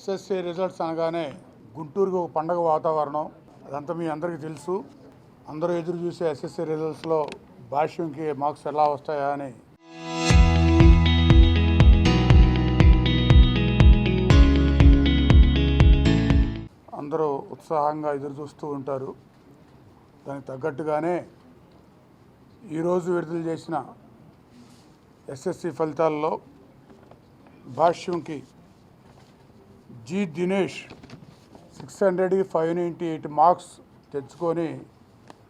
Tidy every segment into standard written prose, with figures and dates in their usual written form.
SSC results అనగానే గుంటూరుకు ఒక పండగ వాతావరణం. అదంతా మీ అందరికీ తెలుసు. అందరూ ఎదురు చూసే ఎస్ఎస్సి రిజల్ట్స్లో భాష్యంకి మార్క్స్ ఎలా వస్తాయా అని అందరూ ఉత్సాహంగా ఎదురు చూస్తూ ఉంటారు. దానికి తగ్గట్టుగానే ఈరోజు విడుదల చేసిన ఎస్ఎస్సి ఫలితాల్లో భాష్యంకి జి దినేష్ 600కి 598 మార్క్స్ తెచ్చుకొని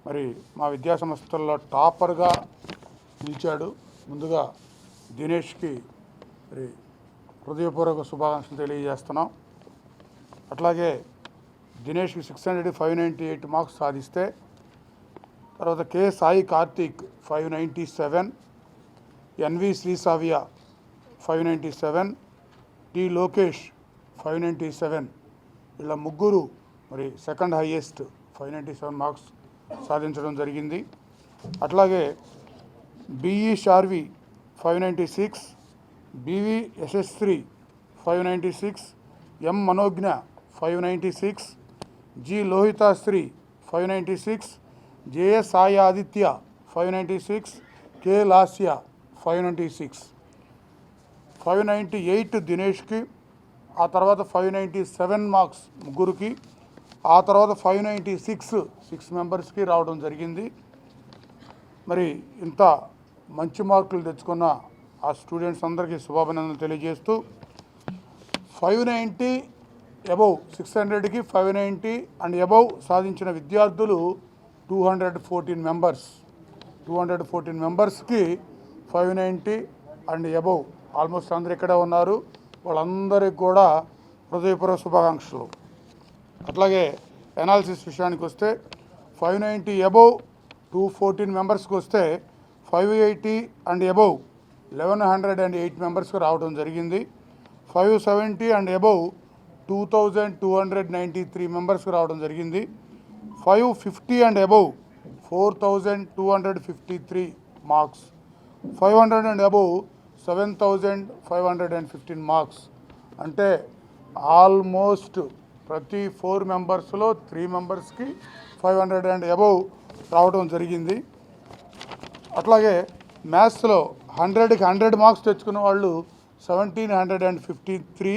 మరి మా విద్యా సంస్థల్లో టాపర్గా నిలిచాడు. ముందుగా దినేష్కి మరి హృదయపూర్వక శుభాకాంక్షలు తెలియజేస్తున్నాం. అట్లాగే దినేష్కి 600కి 598 మార్క్స్ సాధిస్తే తర్వాత K Sai Karthik 597, NV Srisavya 597, T Lokesh 597, ఇలా ముగ్గురు మరి సెకండ్ హైయెస్ట్ 597 మార్క్స్ సాధించడం జరిగింది. అట్లాగే BE Sharvi 596, BV Yashasri 596, M Manogna 596, G Lohithasri 596, JS Sai Aditya 596, K Lasya 596, 598 దినేష్కి, ఆ తర్వాత 597 మార్క్స్ ముగ్గురికి, ఆ తర్వాత 596 మెంబర్స్కి రావడం జరిగింది. మరి ఇంత మంచి మార్కులు తెచ్చుకున్న ఆ స్టూడెంట్స్ అందరికీ శుభాభినందనలు తెలియజేస్తూ 590 అబౌవ్ 600కి 590 అండ్ అబౌవ్ సాధించిన విద్యార్థులు 214 మెంబర్స్. 214 మెంబర్స్కి 590 అండ్ అబౌవ్ ఆల్మోస్ట్ అందరు ఇక్కడే ఉన్నారు. వాళ్ళందరికీ కూడా హృదయపూర్వక శుభాకాంక్షలు. అట్లాగే ఎనాలిసిస్ విషయానికి వస్తే 590 అబౌవ్ 214 మెంబర్స్కి వస్తే 580 అండ్ అబౌవ్ 1108 మెంబర్స్కి రావడం జరిగింది. 570 అండ్ అబౌవ్ 2293 మెంబర్స్కి రావడం జరిగింది. 550 and above 4253 marks. 500 and above 7515 marks. అంటే ఆల్మోస్ట్ ప్రతి 4 మెంబర్స్లో 3 మెంబర్స్కి 500 అండ్ అబౌవ్ రావడం జరిగింది. అట్లాగే మ్యాథ్స్లో 100కి 100 మార్క్స్ తెచ్చుకున్న వాళ్ళు 1753,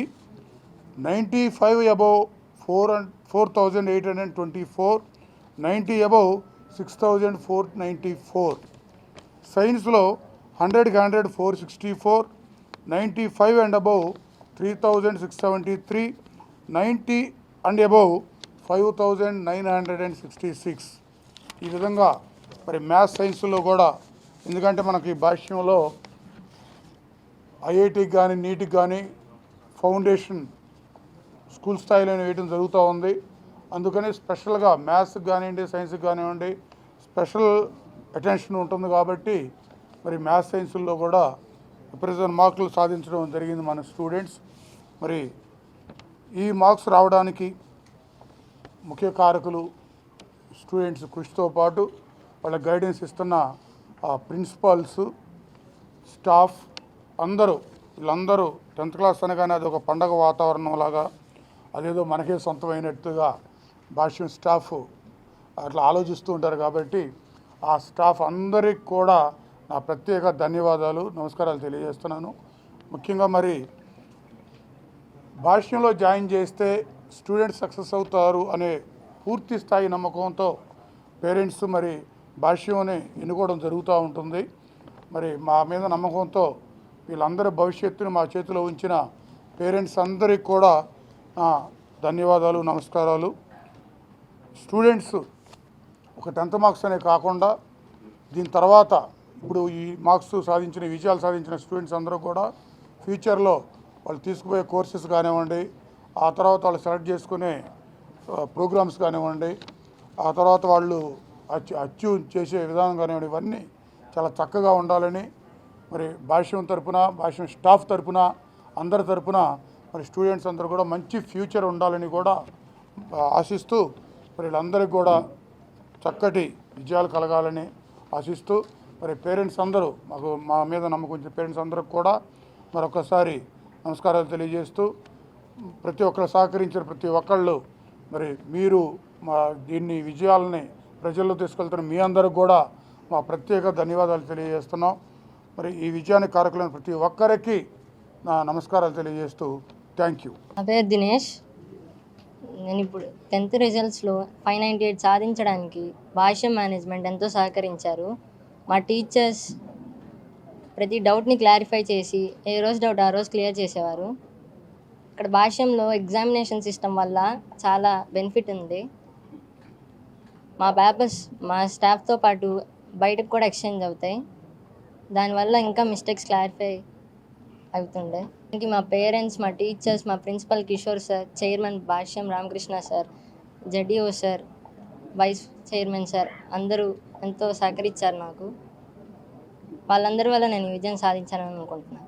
95 అబౌవ్ 4824, 90 అబౌవ్ 6494. సైన్స్లో 100కి 100 464, 95 అండ్ అబౌవ్ 3673, 90 అండ్ అబౌవ్ 5966. ఈ విధంగా మరి మ్యాథ్స్ సైన్స్లో కూడా, ఎందుకంటే మనకి భాష్యంలో ఐఐటికి కానీ నీట్కి కానీ ఫౌండేషన్ స్కూల్ స్థాయిలో వేయడం జరుగుతూ ఉంది. అందుకని స్పెషల్గా మ్యాథ్స్కి కానివ్వండి, సైన్స్కి కానివ్వండి స్పెషల్ అటెన్షన్ ఉంటుంది. కాబట్టి మరి మ్యాథ్స్ సైన్స్లో కూడా విపరీతమైన మార్కులు సాధించడం జరిగింది మన స్టూడెంట్స్. మరి ఈ మార్క్స్ రావడానికి ముఖ్య కారకులు స్టూడెంట్స్ కృషితో పాటు వాళ్ళ గైడెన్స్ ఇస్తున్న ప్రిన్సిపాల్స్, స్టాఫ్ అందరూ, వీళ్ళందరూ 10th క్లాస్ అనగానే అది ఒక పండగ వాతావరణం లాగా, అదేదో మనకే సొంతమైనట్టుగా భాష్యం స్టాఫ్ అట్లా ఆలోచిస్తూ ఉంటారు. కాబట్టి ఆ స్టాఫ్ అందరికి కూడా నా ప్రత్యేక ధన్యవాదాలు, నమస్కారాలు తెలియజేస్తున్నాను. ముఖ్యంగా మరి భాష్యంలో జాయిన్ చేస్తే స్టూడెంట్స్ సక్సెస్ అవుతారు అనే పూర్తి స్థాయి నమ్మకంతో పేరెంట్స్ మరి భాష్యంని ఎన్నుకోవడం జరుగుతూ ఉంటుంది. మరి మా మీద నమ్మకంతో వీళ్ళందరి భవిష్యత్తుని మా చేతిలో ఉంచిన పేరెంట్స్ అందరికి కూడా ధన్యవాదాలు, నమస్కారాలు. స్టూడెంట్స్ ఒక 10th మార్క్స్ అనే కాకుండా దీని తర్వాత ఇప్పుడు ఈ మార్క్స్ సాధించిన, విజయాలు సాధించిన స్టూడెంట్స్ అందరూ కూడా ఫ్యూచర్లో వాళ్ళు తీసుకుపోయే కోర్సెస్ కానివ్వండి, ఆ తర్వాత వాళ్ళు సెలెక్ట్ చేసుకునే ప్రోగ్రామ్స్ కానివ్వండి, ఆ తర్వాత వాళ్ళు అచీవ్ చేసే విధానం కానివ్వండి, ఇవన్నీ చాలా చక్కగా ఉండాలని మరి భాష్యం తరపున, భాష్యం స్టాఫ్ తరపున, అందరి తరపున మరి స్టూడెంట్స్ అందరూ కూడా మంచి ఫ్యూచర్ ఉండాలని కూడా ఆశిస్తూ మరి వీళ్ళందరికీ కూడా చక్కటి విజయాలు కలగాలని ఆశిస్తూ మరి పేరెంట్స్ అందరూ, మా మీద నమ్మకం ఉంచిన పేరెంట్స్ అందరికి కూడా మరొకసారి నమస్కారాలు తెలియజేస్తూ ప్రతి ఒక్కరు సహకరించిన ప్రతి ఒక్కళ్ళు మరి మీరు మా దీన్ని విజయాలని ప్రజల్లో తీసుకెళ్తున్న మీ అందరికి కూడా మా ప్రత్యేక ధన్యవాదాలు తెలియజేస్తున్నాం. మరి ఈ విజయానికి కారకులైన ప్రతి ఒక్కరికి నా నమస్కారాలు తెలియజేస్తూ థ్యాంక్ యూ. నా పేరు దినేష్. నేను ఇప్పుడు 10th రిజల్ట్స్లో 598 సాధించడానికి భాష్యం మేనేజ్మెంట్ ఎంతో సహకరించారు. మా టీచర్స్ ప్రతి డౌట్ని క్లారిఫై చేసి ఏ రోజు డౌట్ ఆ రోజు క్లియర్ చేసేవారు. ఇక్కడ భాష్యంలో ఎగ్జామినేషన్ సిస్టమ్ వల్ల చాలా బెనిఫిట్ ఉంది. మా పేపర్స్ మా స్టాఫ్తో పాటు బయటకు కూడా ఎక్స్చేంజ్ అవుతాయి. దానివల్ల ఇంకా మిస్టేక్స్ క్లారిఫై అవుతుండే. దీనికి మా పేరెంట్స్, మా టీచర్స్, మా principal Kishore sir, chairman Bhashyam Ramakrishna sir, జడిఓ సార్, వైస్ చైర్మన్ సార్ అందరూ ఎంతో సహకరించారు నాకు. వాళ్ళందరి వల్ల నేను విజయం సాధించానని అనుకుంటున్నాను.